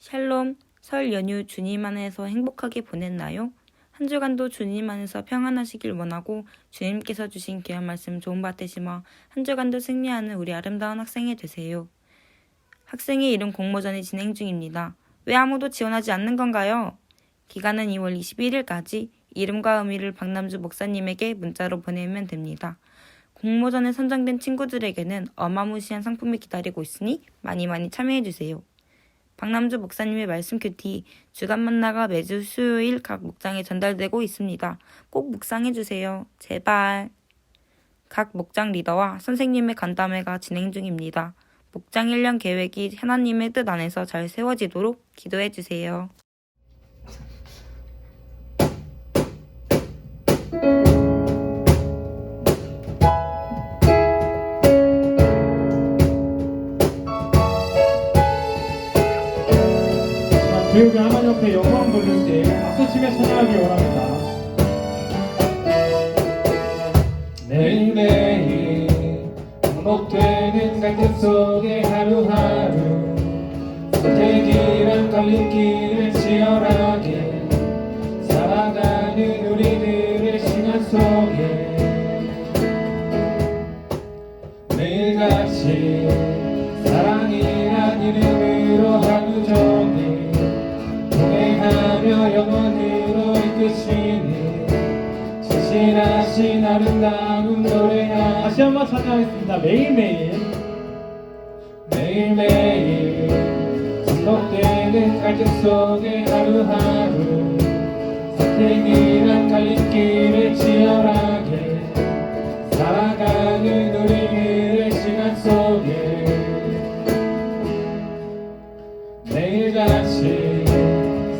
샬롬, 설 연휴 주님 안에서 행복하게 보냈나요? 한 주간도 주님 안에서 평안하시길 원하고 주님께서 주신 귀한 말씀 좋은 바 되시며 한 주간도 승리하는 우리 아름다운 학생이 되세요. 학생의 이름 공모전이 진행 중입니다. 왜 아무도 지원하지 않는 건가요? 기간은 2월 21일까지 이름과 의미를 박남주 목사님에게 문자로 보내면 됩니다. 공모전에 선정된 친구들에게는 어마무시한 상품이 기다리고 있으니 많이 참여해주세요. 박남주 목사님의 말씀 큐티 주간 만나가 매주 수요일 각 목장에 전달되고 있습니다. 꼭 묵상해주세요. 제발. 각 목장 리더와 선생님의 간담회가 진행 중입니다. 목장 1년 계획이 하나님의 뜻 안에서 잘 세워지도록 기도해주세요. 교육의 하나님 앞에 영광 돌릴 때 박수치며 찬양하기 원합니다. 매일매일 반복되는 갈등 속에 하루하루 선택이란 갈림길을 치열하게 살아가는 우리들의 시간 속에 매일같이 사랑이란 이름으로 하루 종일 동행하며 영원으로 이끄시는 진실하신 아름다운 노래야. 다시 한번 찬양하겠습니다. 매일매일 반복되는 갈등 속에 하루하루 선택이란 갈림길을 치열하게 살아가는 우리들의 시간 속에 매일같이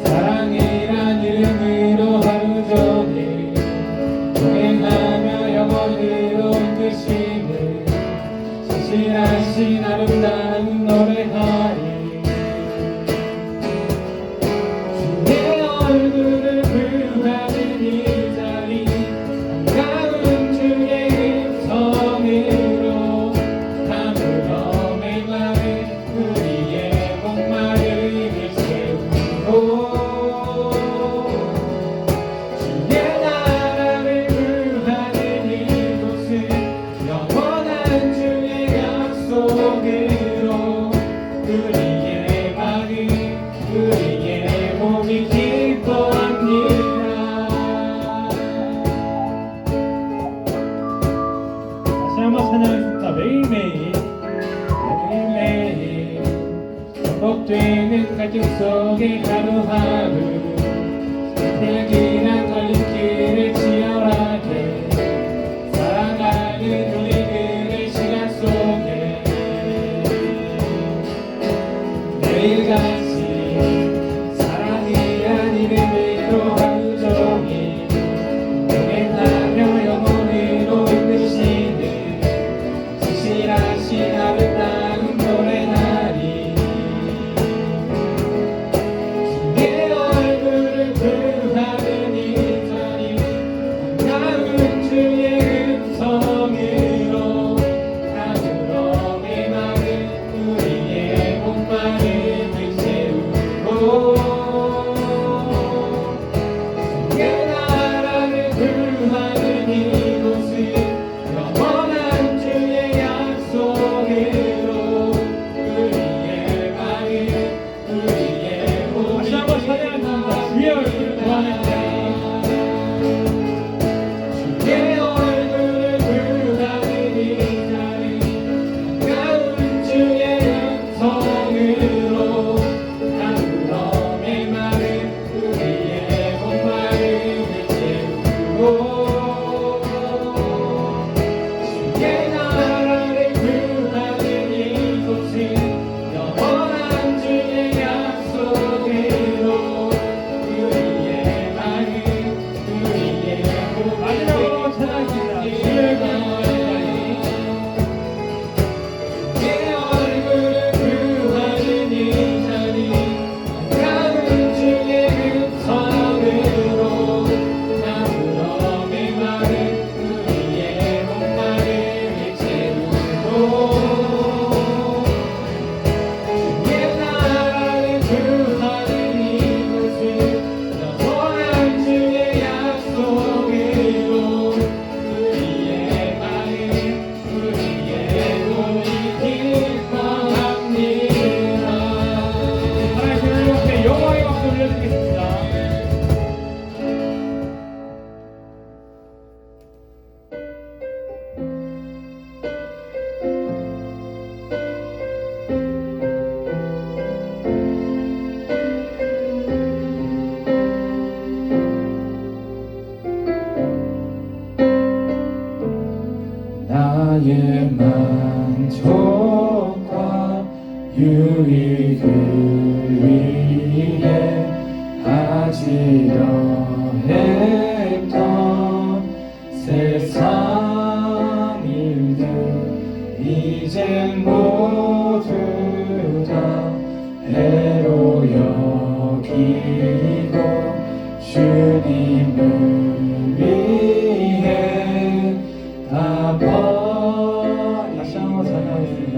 사랑이란 이름으로 하루 종일 동행하며 영원으로 이끄시는 진실하신 아름다운 노래하리. 주의 얼굴을 구하는 이 자리 반가운 주의 음성으로 아무런 맹랑은 우리의 목마름을 채우고 주의 나라를 구하는 이곳은 영원한 주의 약속으로 우리의 마음 우리의 몸이 기뻐합니다. 다시 한번 찬양하겠습니다. 매일매일 반복되는 갈등 속에 하루하루 선택이란 갈림길을 치열하게 살아가는 우리들의 시간 속에 매일같이 사랑이란 이름으로 하루 종일 동행하며 영원으로 이끄시는 진실하신 아름다운 노래하리. 주의 얼굴을 구하는 이 자리 반가운 주의 음성으로 아무런 마음 우리의 목마름을 채우고 주의 나라를 구하는 이곳은 영원한 주의 약속으로 우리의 마음 우리의 몸이 다시 한번 찬양하겠습니다. 주의 얼굴을 구하는 주의 얼굴을 구하는 이 자리 반가운 주의 음성으로 아무런 마음 우리의 목마름을 채우고 주의 나라를 구하는 이곳은 영원한 주의 약속으로 우리의 마음 우리의 마지막으로 몸이 찬양하겠습니다. 주의 주의 얼굴을 구하는 이 자리 반가운 주의 음성으로 아무런 나의 만족과 유익을 위해 가지려 했던 세상 일들 이젠 모두 다 해로 여기고 주님을 위해 다 다시 한번 찬양하겠습니다.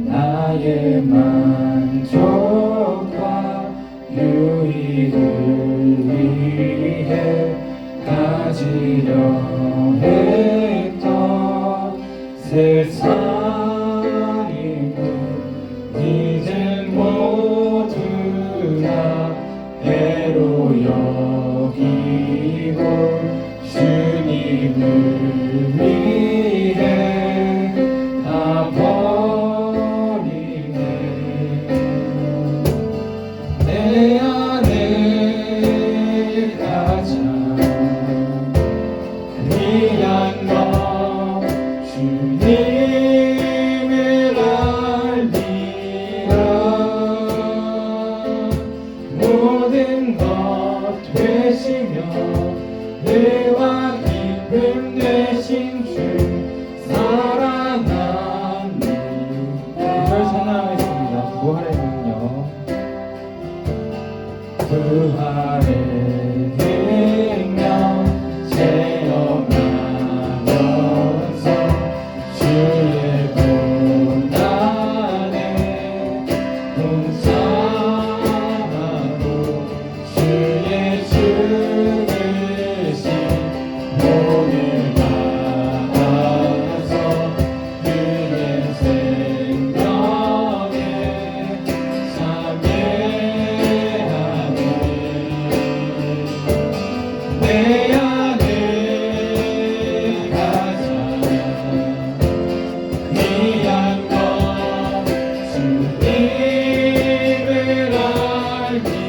나의 만족과 유익을 위해 가지려 했던 세상이 이젠 모두 다 해로 여기고 주님을 위해 다 버리네. 내 안에 가장 귀한 것 주님을 알리라. 모든 것 되시며 의와 기쁨 되신 주 사랑합니다. 절 찬양하겠습니다. 부활의 능력. 부활의 능력 체험하면서 주의 고난에 동참하고 주의 죽으신 몸을 받아서 그의 생명에 참여하네. 내 안에 가장 귀한 것 주님을 알리라.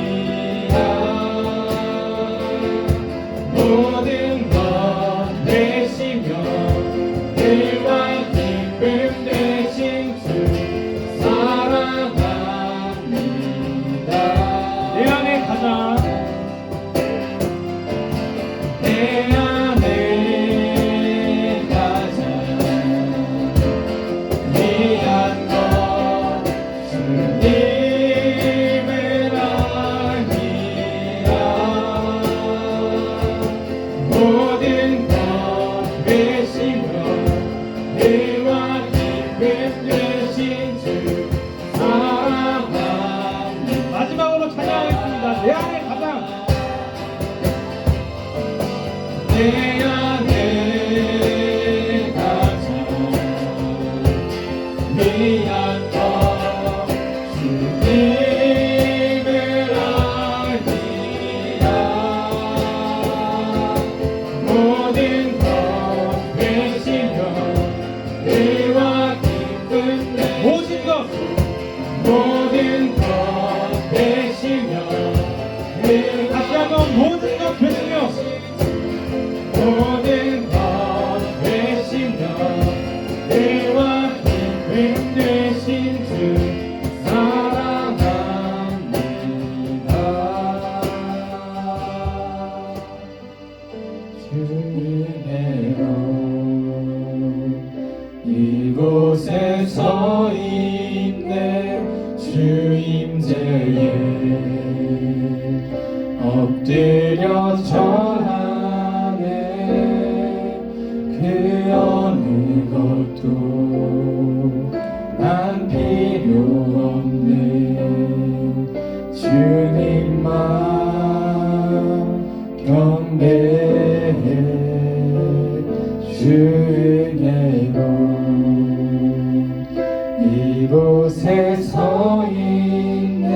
모든 것 되시며 의와 기쁨 되신 주 사랑합니다. 내 안에 가장 내 안에 가장 귀한 것 주님을 알리라. 모든 것 되시며 의와 기쁨 되신 주 사랑합니다. 마지막으로 찬양하겠습니다. 내 안에 가장 내 안에 가장 귀한 것 주님을 알리라. 모든 것 되시며 의와 기쁨 모든 것 모든 것 되시며 다시 한번 모든 것 되시며 모든 것 되시며 의와 기쁨 되신 주 사랑합니다. 주님의로 이곳에 서 있네. 주 임재에 엎드려 절하네. 그 어느 것도 난 필요 없네. 주님만 경배해. 주의로 이곳에 서 있네.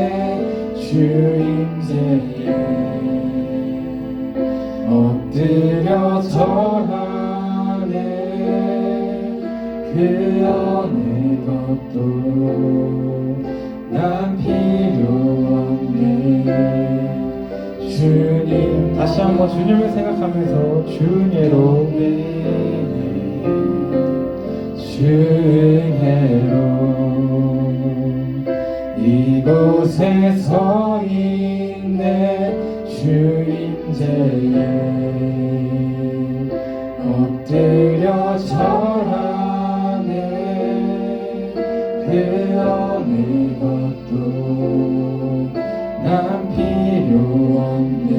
주 임재에 엎드려 절하네. 그 어느 것도 난 필요 없네. 주님 다시 한번 주님을 생각하면서 주님으로 주은혜로 이곳에 서 있네 주 임재에 엎드려 절하네 그 어느 것도 난 필요 없네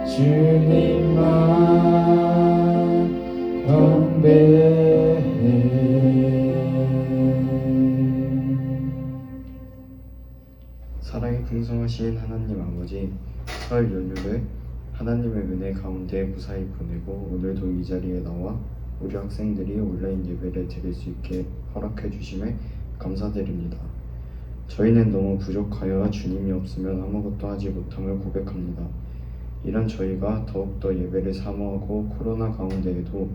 주님만 경배해. 사랑이 풍성하신 하나님 아버지, 설 연휴를 하나님의 은혜 가운데 무사히 보내고 오늘도 이 자리에 나와 우리 학생들이 온라인 예배를 드릴 수 있게 허락해 주심에 감사드립니다. 저희는 너무 부족하여 주님이 없으면 아무것도 하지 못함을 고백합니다. 이런 저희가 더욱더 예배를 사모하고 코로나 가운데에도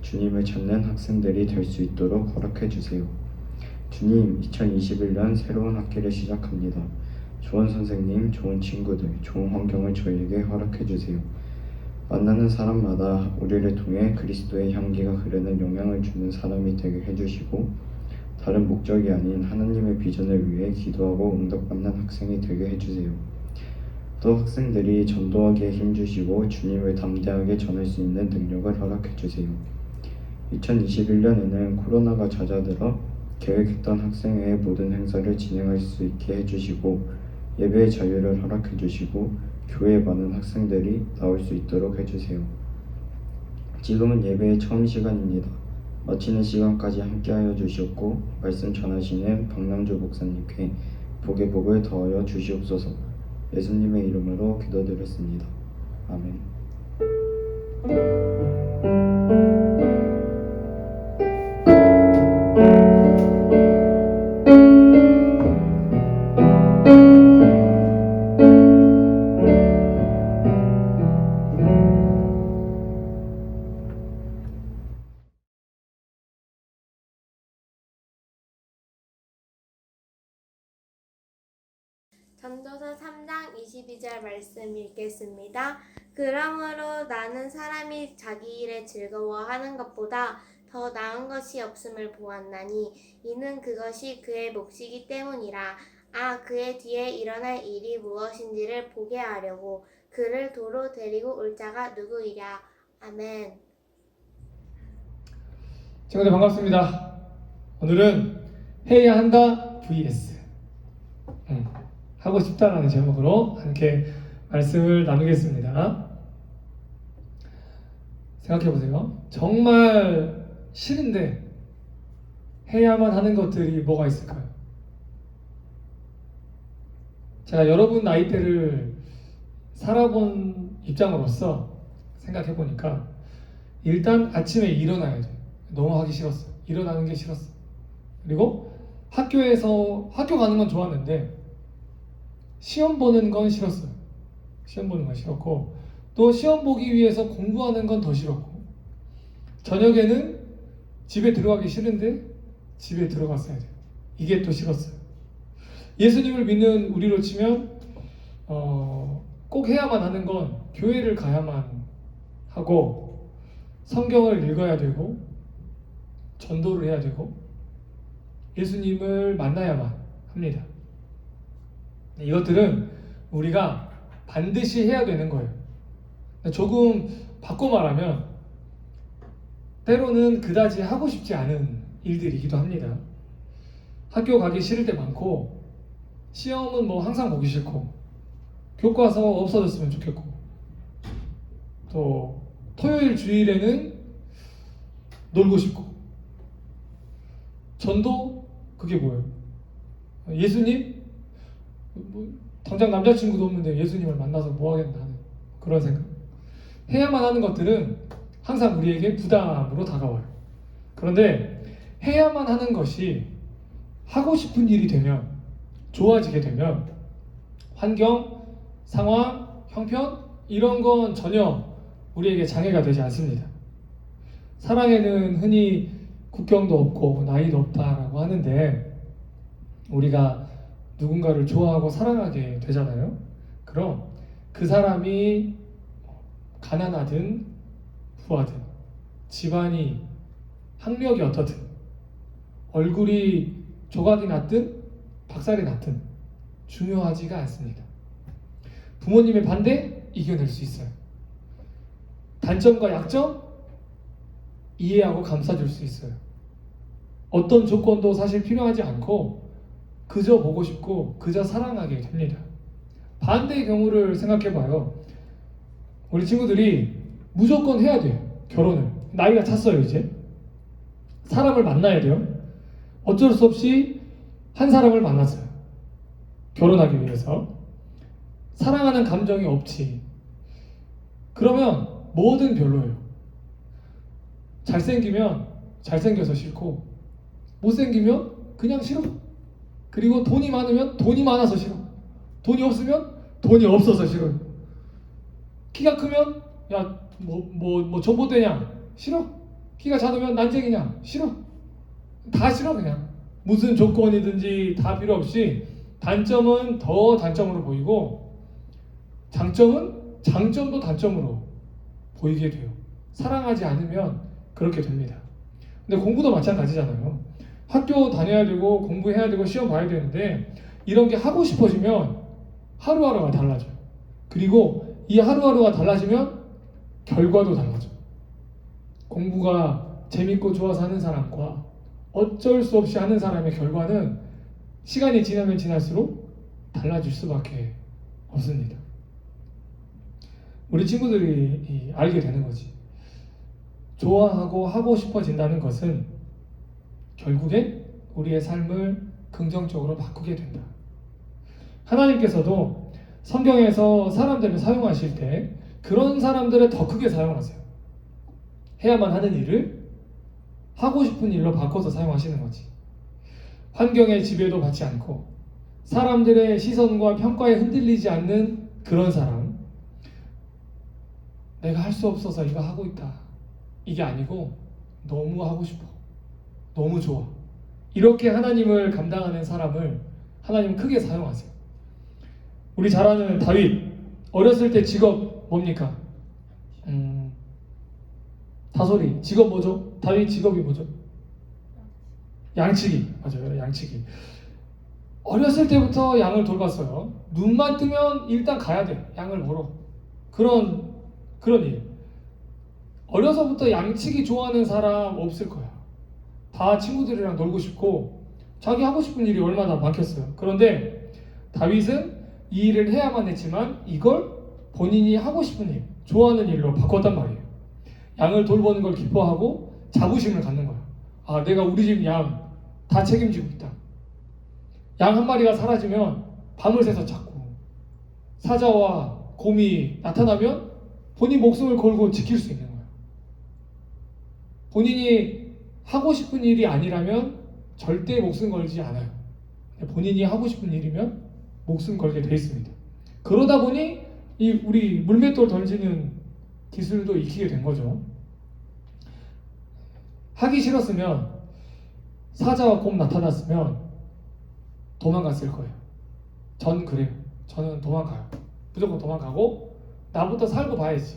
주님을 찾는 학생들이 될 수 있도록 허락해 주세요. 주님, 2021년 새로운 학기를 시작합니다. 좋은 선생님, 좋은 친구들, 좋은 환경을 저희에게 허락해 주세요. 만나는 사람마다 우리를 통해 그리스도의 향기가 흐르는 영향을 주는 사람이 되게 해주시고 다른 목적이 아닌 하나님의 비전을 위해 기도하고 응답받는 학생이 되게 해주세요. 또 학생들이 전도하기에 힘주시고 주님을 담대하게 전할 수 있는 능력을 허락해 주세요. 2021년에는 코로나가 잦아들어 계획했던 학생회의 모든 행사를 진행할 수 있게 해주시고 예배의 자유를 허락해 주시고 교회에 많은 학생들이 나올 수 있도록 해주세요. 지금은 예배의 처음 시간입니다. 마치는 시간까지 함께하여 주시옵고 말씀 전하시는 박남주 목사님께 복의 복을 더하여 주시옵소서. 예수님의 이름으로 기도드렸습니다. 아멘. 전도서 3장 22절 말씀 읽겠습니다. 그러므로 나는 사람이 자기 일에 즐거워하는 것보다 더 나은 것이 없음을 보았나니 이는 그것이 그의 몫이기 때문이라. 그의 뒤에 일어날 일이 무엇인지를 보게 하려고 그를 도로 데리고 올 자가 누구이랴. 아멘. 친구들 반갑습니다. 오늘은 해야 한다 vs 하고 싶다라는 제목으로 함께 말씀을 나누겠습니다. 생각해 보세요. 정말 싫은데 해야만 하는 것들이 뭐가 있을까요? 제가 여러분 나이대를 살아본 입장으로서 생각해 보니까 일단 아침에 일어나야 돼. 너무 하기 싫었어. 일어나는 게 싫었어. 그리고 학교 가는 건 좋았는데 시험 보는 건 싫었어요. 시험 보는 건 싫었고 또 시험 보기 위해서 공부하는 건 더 싫었고 저녁에는 집에 들어가기 싫은데 집에 들어갔어야 돼요. 이게 또 싫었어요. 예수님을 믿는 우리로 치면 꼭 해야만 하는 건 교회를 가야만 하고 성경을 읽어야 되고 전도를 해야 되고 예수님을 만나야만 합니다. 이것들은 우리가 반드시 해야 되는 거예요. 조금 바꿔 말하면 때로는 그다지 하고 싶지 않은 일들이기도 합니다. 학교 가기 싫을 때 많고 시험은 뭐 항상 보기 싫고 교과서 없어졌으면 좋겠고 또 토요일 주일에는 놀고 싶고 전도 그게 뭐예요? 예수님? 당장 남자친구도 없는데 예수님을 만나서 뭐 하겠나 하는 그런 생각. 해야만 하는 것들은 항상 우리에게 부담으로 다가와요. 그런데 해야만 하는 것이 하고 싶은 일이 되면, 좋아지게 되면 환경, 상황, 형편 이런 건 전혀 우리에게 장애가 되지 않습니다. 사랑에는 흔히 국경도 없고 나이도 없다라고 하는데 우리가 누군가를 좋아하고 사랑하게 되잖아요. 그럼 그 사람이 가난하든 부하든 집안이 학력이 어떻든 얼굴이 조각이 났든 박살이 났든 중요하지가 않습니다. 부모님의 반대 이겨낼 수 있어요. 단점과 약점 이해하고 감싸줄 수 있어요. 어떤 조건도 사실 필요하지 않고 그저 보고 싶고 그저 사랑하게 됩니다. 반대의 경우를 생각해봐요. 우리 친구들이 무조건 해야 돼요. 결혼을. 나이가 찼어요 이제. 사람을 만나야 돼요. 어쩔 수 없이 한 사람을 만났어요. 결혼하기 위해서. 사랑하는 감정이 없지. 그러면 뭐든 별로예요. 잘생기면 잘생겨서 싫고 못생기면 그냥 싫어. 그리고 돈이 많으면 돈이 많아서 싫어. 돈이 없으면 돈이 없어서 싫어요. 키가 크면 야 뭐 전봇대냐 싫어. 키가 작으면 난쟁이냐 싫어. 다 싫어 그냥. 무슨 조건이든지 다 필요 없이 단점은 더 단점으로 보이고 장점은 장점도 단점으로 보이게 돼요. 사랑하지 않으면 그렇게 됩니다. 근데 공부도 마찬가지잖아요. 학교 다녀야 되고 공부해야 되고 시험 봐야 되는데 이런 게 하고 싶어지면 하루하루가 달라져요. 그리고 이 하루하루가 달라지면 결과도 달라져요. 공부가 재밌고 좋아서 하는 사람과 어쩔 수 없이 하는 사람의 결과는 시간이 지나면 지날수록 달라질 수밖에 없습니다. 우리 친구들이 알게 되는 거지. 좋아하고 하고 싶어진다는 것은 결국엔 우리의 삶을 긍정적으로 바꾸게 된다. 하나님께서도 성경에서 사람들을 사용하실 때 그런 사람들을 더 크게 사용하세요. 해야만 하는 일을 하고 싶은 일로 바꿔서 사용하시는 거지. 환경의 지배도 받지 않고 사람들의 시선과 평가에 흔들리지 않는 그런 사람. 내가 할 수 없어서 이거 하고 있다. 이게 아니고 너무 하고 싶어. 너무 좋아. 이렇게 하나님을 감당하는 사람을 하나님은 크게 사용하세요. 우리 잘 아는 다윗. 어렸을 때 직업 뭡니까? 다솔이. 직업 뭐죠? 다윗 직업이 뭐죠? 양치기. 맞아요. 양치기. 어렸을 때부터 양을 돌봤어요. 눈만 뜨면 일단 가야 돼. 양을 보러. 그런 일. 어려서부터 양치기 좋아하는 사람 없을 거야. 다 친구들이랑 놀고 싶고 자기 하고 싶은 일이 얼마나 많겠어요. 그런데 다윗은 이 일을 해야만 했지만 이걸 본인이 하고 싶은 일, 좋아하는 일로 바꿨단 말이에요. 양을 돌보는 걸 기뻐하고 자부심을 갖는 거야. 아, 내가 우리 집 양 다 책임지고 있다. 양 한 마리가 사라지면 밤을 새서 찾고 사자와 곰이 나타나면 본인 목숨을 걸고 지킬 수 있는 거야. 본인이 하고 싶은 일이 아니라면 절대 목숨 걸지 않아요. 본인이 하고 싶은 일이면 목숨 걸게 돼 있습니다. 그러다 보니 이 우리 물맷돌 던지는 기술도 익히게 된 거죠. 하기 싫었으면 사자와 곰 나타났으면 도망갔을 거예요. 전 그래요. 저는 도망가요. 무조건 도망가고 나부터 살고 봐야지.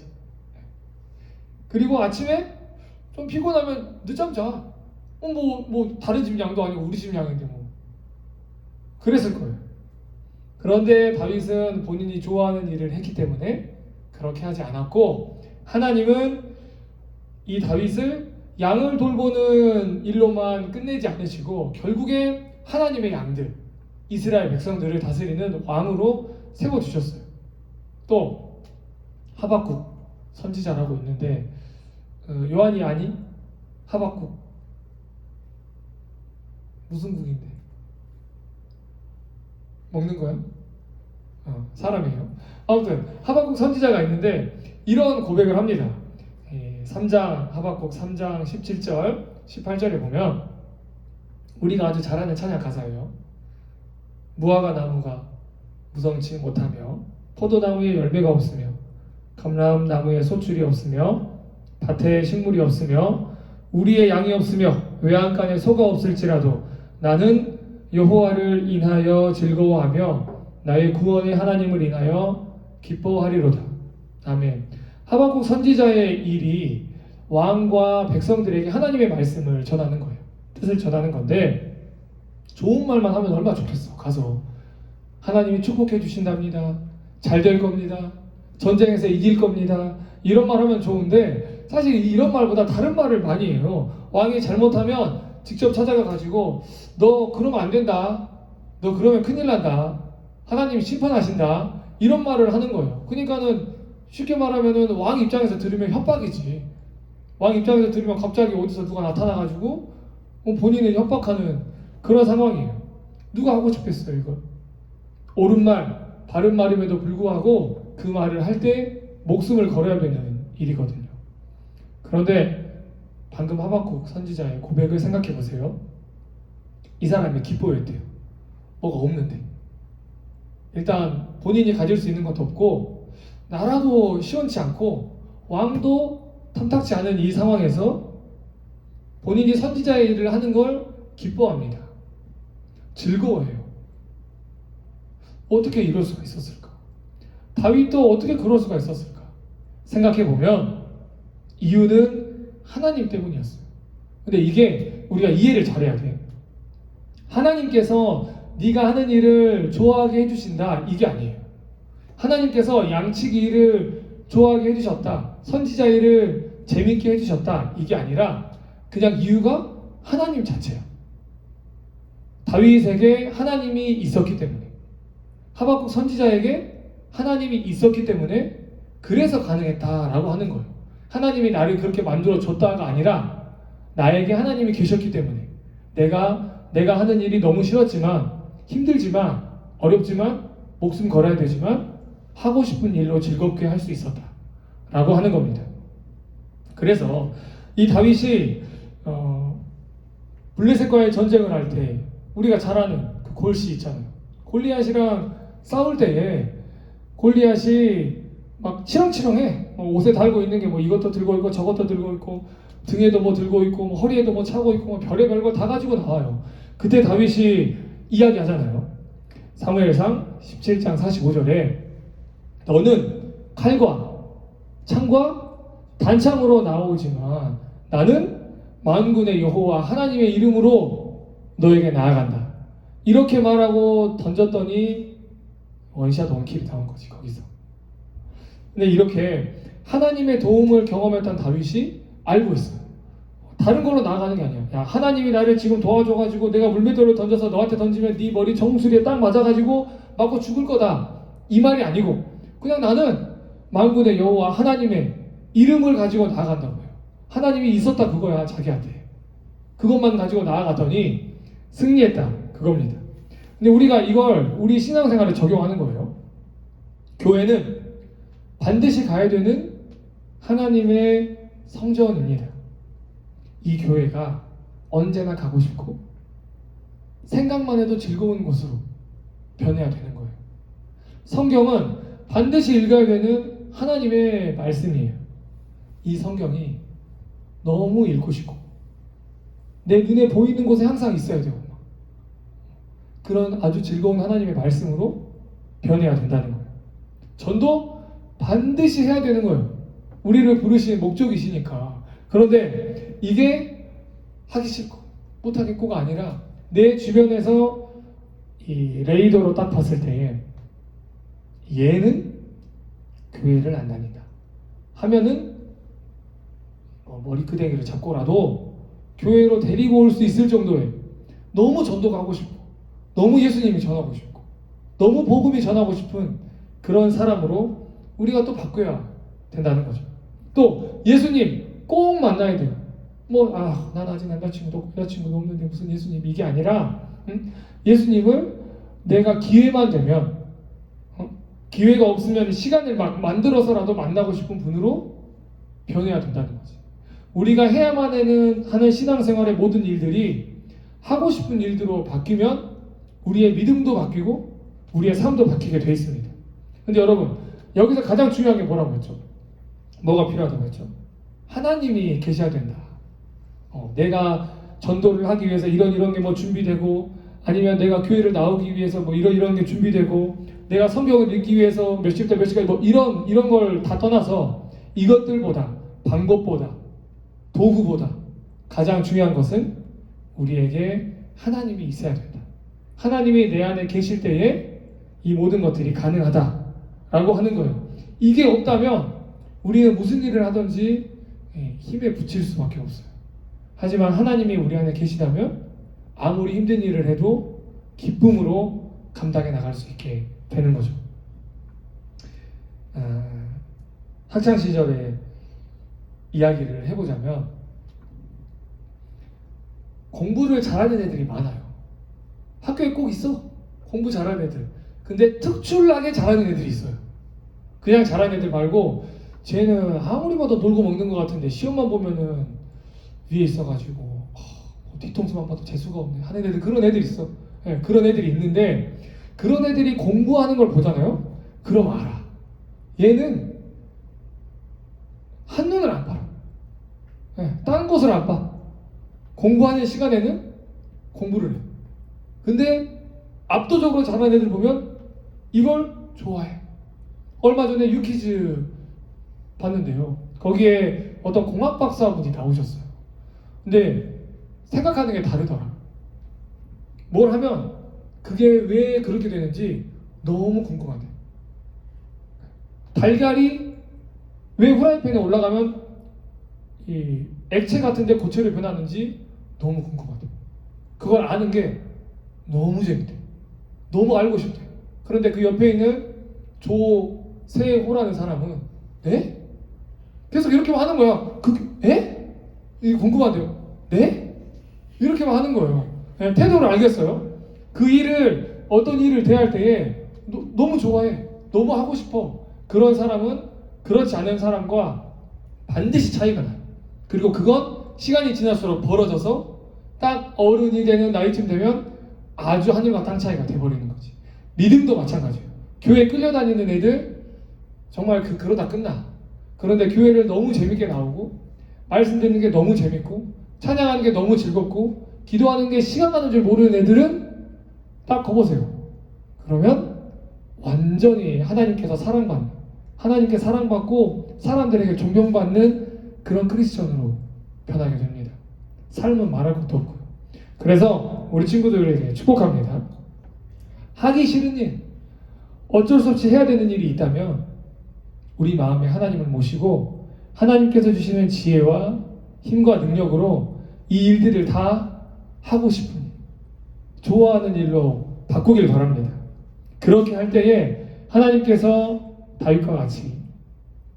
그리고 아침에 좀 피곤하면 늦잠 자. 뭐 다른 집 양도 아니고 우리 집 양인데 뭐. 그랬을 거예요. 그런데 다윗은 본인이 좋아하는 일을 했기 때문에 그렇게 하지 않았고 하나님은 이 다윗을 양을 돌보는 일로만 끝내지 않으시고 결국에 하나님의 양들, 이스라엘 백성들을 다스리는 왕으로 세워주셨어요. 또 하박국 선지자라고 있는데 요한이 아니? 하박국 무슨 국인데? 먹는 거야? 사람이에요. 아무튼 하박국 선지자가 있는데 이런 고백을 합니다. 3장 하박국 3장 17절 18절에 보면 우리가 아주 잘 아는 찬양 가사예요. 무화과 나무가 무성치 못하며 포도나무에 열매가 없으며 감람나무에 소출이 없으며 밭에 식물이 없으며 우리의 양이 없으며 외양간에 소가 없을지라도 나는 여호와를 인하여 즐거워하며 나의 구원의 하나님을 인하여 기뻐하리로다. 아멘. 하박국 선지자의 일이 왕과 백성들에게 하나님의 말씀을 전하는 거예요. 뜻을 전하는 건데 좋은 말만 하면 얼마나 좋겠어. 가서 하나님이 축복해 주신답니다. 잘 될 겁니다. 전쟁에서 이길 겁니다. 이런 말 하면 좋은데 사실 이런 말보다 다른 말을 많이 해요. 왕이 잘못하면 직접 찾아가 가지고 너 그러면 안 된다. 너 그러면 큰일 난다. 하나님이 심판하신다. 이런 말을 하는 거예요. 그러니까는 쉽게 말하면은 왕 입장에서 들으면 협박이지. 왕 입장에서 들으면 갑자기 어디서 누가 나타나가지고 본인을 협박하는 그런 상황이에요. 누가 하고 싶겠어요, 이걸? 옳은 말, 바른 말임에도 불구하고 그 말을 할 때 목숨을 걸어야 되는 일이거든요. 그런데 방금 하박국 선지자의 고백을 생각해 보세요. 이 사람이 기뻐했대요. 뭐가 없는데. 일단 본인이 가질 수 있는 것도 없고 나라도 시원치 않고 왕도 탐탁치 않은 이 상황에서 본인이 선지자의 일을 하는 걸 기뻐합니다. 즐거워해요. 어떻게 이럴 수가 있었을까? 다윗도 어떻게 그럴 수가 있었을까? 생각해보면 이유는 하나님 때문이었어요. 근데 이게 우리가 이해를 잘해야 돼. 하나님께서 네가 하는 일을 좋아하게 해주신다, 이게 아니에요. 하나님께서 양치기 일을 좋아하게 해주셨다, 선지자 일을 재밌게 해주셨다, 이게 아니라 그냥 이유가 하나님 자체야. 다윗에게 하나님이 있었기 때문에, 하박국 선지자에게 하나님이 있었기 때문에 그래서 가능했다라고 하는 거예요. 하나님이 나를 그렇게 만들어줬다가 아니라 나에게 하나님이 계셨기 때문에 내가 하는 일이 너무 싫었지만 힘들지만 어렵지만 목숨 걸어야 되지만 하고 싶은 일로 즐겁게 할 수 있었다 라고 하는 겁니다. 그래서 이 다윗이 블레셋과의 전쟁을 할 때 우리가 잘 아는 그 골시 있잖아요. 골리앗이랑 싸울 때에 골리앗이 막 치렁치렁해. 옷에 달고 있는 게 뭐 이것도 들고 있고 저것도 들고 있고 등에도 뭐 들고 있고 뭐 허리에도 뭐 차고 있고 뭐 별의별 걸 다 가지고 나와요. 그때 다윗이 이야기하잖아요. 사무엘상 17장 45절에 너는 칼과 창과 단창으로 나오지만 나는 만군의 여호와 하나님의 이름으로 너에게 나아간다. 이렇게 말하고 던졌더니 원샷 원킬이 나온 거지 거기서. 근데 이렇게 하나님의 도움을 경험했던 다윗이 알고 있어요. 다른 걸로 나아가는 게 아니야. 야, 하나님이 나를 지금 도와줘가지고 내가 물맷돌을 던져서 너한테 던지면 네 머리 정수리에 딱 맞아가지고 맞고 죽을 거다. 이 말이 아니고 그냥 나는 만군의 여호와 하나님의 이름을 가지고 나아간다고요. 하나님이 있었다 그거야 자기한테. 그것만 가지고 나아갔더니 승리했다 그겁니다. 근데 우리가 이걸 우리 신앙생활에 적용하는 거예요. 교회는 반드시 가야 되는 하나님의 성전입니다. 이 교회가 언제나 가고 싶고 생각만 해도 즐거운 곳으로 변해야 되는 거예요. 성경은 반드시 읽어야 되는 하나님의 말씀이에요. 이 성경이 너무 읽고 싶고 내 눈에 보이는 곳에 항상 있어야 돼요. 그런 아주 즐거운 하나님의 말씀으로 변해야 된다는 거예요. 전도 반드시 해야 되는 거예요. 우리를 부르신 목적이시니까. 그런데 이게 하기 싫고 못하겠고가 아니라 내 주변에서 이 레이더로 딱 봤을 때 얘는 교회를 안 다닌다 하면은 머리끄댕이를 잡고라도 교회로 데리고 올 수 있을 정도의 너무 전도가 하고 싶고 너무 예수님이 전하고 싶고 너무 복음이 전하고 싶은 그런 사람으로 우리가 또 바뀌어야 된다는 거죠. 또 예수님 꼭 만나야 돼요. 난 아직 남자친구도 없고 여자친구도 없는데 무슨 예수님, 이게 아니라 예수님을 내가 기회만 되면 기회가 없으면 시간을 막 만들어서라도 만나고 싶은 분으로 변해야 된다는 거지. 우리가 해야만 하는 신앙생활의 모든 일들이 하고 싶은 일들로 바뀌면 우리의 믿음도 바뀌고 우리의 삶도 바뀌게 돼 있습니다. 근데 여러분 여기서 가장 중요한 게 뭐라고 했죠? 뭐가 필요하다고 했죠? 하나님이 계셔야 된다. 내가 전도를 하기 위해서 이런 게 뭐 준비되고 아니면 내가 교회를 나오기 위해서 뭐 이런 게 준비되고 내가 성경을 읽기 위해서 몇 시부터 몇 시까지 뭐 이런 걸 다 떠나서 이것들보다 방법보다 도구보다 가장 중요한 것은 우리에게 하나님이 있어야 된다. 하나님이 내 안에 계실 때에 이 모든 것들이 가능하다라고 하는 거예요. 이게 없다면 우리는 무슨 일을 하든지 힘에 부칠 수밖에 없어요. 하지만 하나님이 우리 안에 계시다면 아무리 힘든 일을 해도 기쁨으로 감당해 나갈 수 있게 되는 거죠. 학창 시절에 이야기를 해보자면 공부를 잘하는 애들이 많아요. 학교에 꼭 있어. 공부 잘하는 애들. 근데 특출나게 잘하는 애들이 있어요. 그냥 잘하는 애들 말고 쟤는 아무리 봐도 놀고 먹는 것 같은데 시험만 보면은 위에 있어가지고 뒤통수만 봐도 재수가 없네 하는 애들, 그런 애들 있어. 네, 그런 애들이 있는데 그런 애들이 공부하는 걸 보잖아요. 그럼 알아. 얘는 한눈을 안 봐요. 네, 딴 것을 안 봐. 공부하는 시간에는 공부를 해. 근데 압도적으로 잘하는 애들 보면 이걸 좋아해. 얼마 전에 유퀴즈 봤는데요. 거기에 어떤 공학 박사분이 나오셨어요. 근데 생각하는 게 다르더라. 뭘 하면 그게 왜 그렇게 되는지 너무 궁금하대. 달걀이 왜 후라이팬에 올라가면 이 액체 같은데 고체로 변하는지 너무 궁금하대. 그걸 아는 게 너무 재밌대. 너무 알고 싶대. 그런데 그 옆에 있는 조세호라는 사람은 네? 계속 이렇게만 하는 거야. 에? 이게 궁금하대요. 네? 이렇게만 하는 거예요. 네, 태도를 알겠어요. 그 일을, 어떤 일을 대할 때에 너무 좋아해. 너무 하고 싶어. 그런 사람은 그렇지 않은 사람과 반드시 차이가 나요. 그리고 그건 시간이 지날수록 벌어져서 딱 어른이 되는 나이쯤 되면 아주 하늘과 땅 차이가 돼버리는 거지. 믿음도 마찬가지예요. 교회 끌려다니는 애들 정말 그러다 끝나. 그런데 교회를 너무 재밌게 나오고 말씀 듣는 게 너무 재밌고 찬양하는 게 너무 즐겁고 기도하는 게 시간 가는 줄 모르는 애들은 딱 거보세요. 그러면 완전히 하나님께서 사랑받는, 하나님께 사랑받고 사람들에게 존경받는 그런 크리스천으로 변하게 됩니다. 삶은 말할 것도 없고요. 그래서 우리 친구들에게 축복합니다. 하기 싫은 일, 어쩔 수 없이 해야 되는 일이 있다면 우리 마음에 하나님을 모시고 하나님께서 주시는 지혜와 힘과 능력으로 이 일들을 다 하고 싶은, 좋아하는 일로 바꾸길 바랍니다. 그렇게 할 때에 하나님께서 다윗과 같이,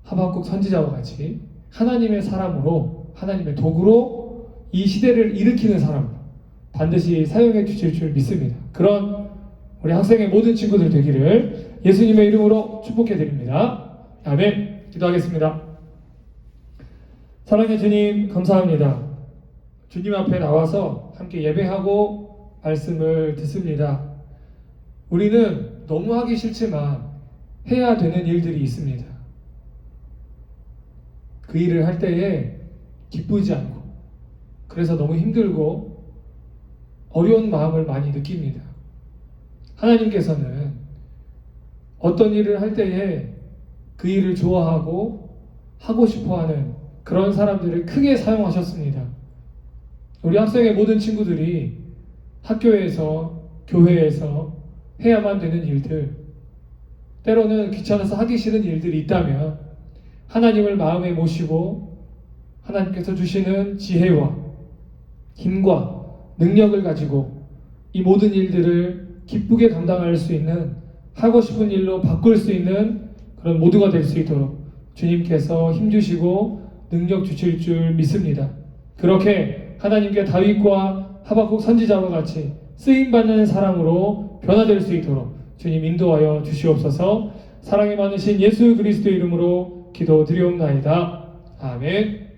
하박국 선지자와 같이 하나님의 사람으로, 하나님의 도구로 이 시대를 일으키는 사람 반드시 사용해 주실 줄 믿습니다. 그런 우리 학생의 모든 친구들 되기를 예수님의 이름으로 축복해 드립니다. 아멘. 기도하겠습니다. 사랑의 주님, 감사합니다. 주님 앞에 나와서 함께 예배하고 말씀을 듣습니다. 우리는 너무 하기 싫지만 해야 되는 일들이 있습니다. 그 일을 할 때에 기쁘지 않고 그래서 너무 힘들고 어려운 마음을 많이 느낍니다. 하나님께서는 어떤 일을 할 때에 그 일을 좋아하고 하고 싶어하는 그런 사람들을 크게 사용하셨습니다. 우리 학생의 모든 친구들이 학교에서, 교회에서 해야만 되는 일들, 때로는 귀찮아서 하기 싫은 일들이 있다면 하나님을 마음에 모시고 하나님께서 주시는 지혜와 힘과 능력을 가지고 이 모든 일들을 기쁘게 감당할 수 있는, 하고 싶은 일로 바꿀 수 있는 그런 모두가 될 수 있도록 주님께서 힘주시고 능력 주실 줄 믿습니다. 그렇게 하나님께 다윗과 하박국 선지자와 같이 쓰임받는 사람으로 변화될 수 있도록 주님 인도하여 주시옵소서. 사랑이 많으신 예수 그리스도 이름으로 기도드리옵나이다. 아멘.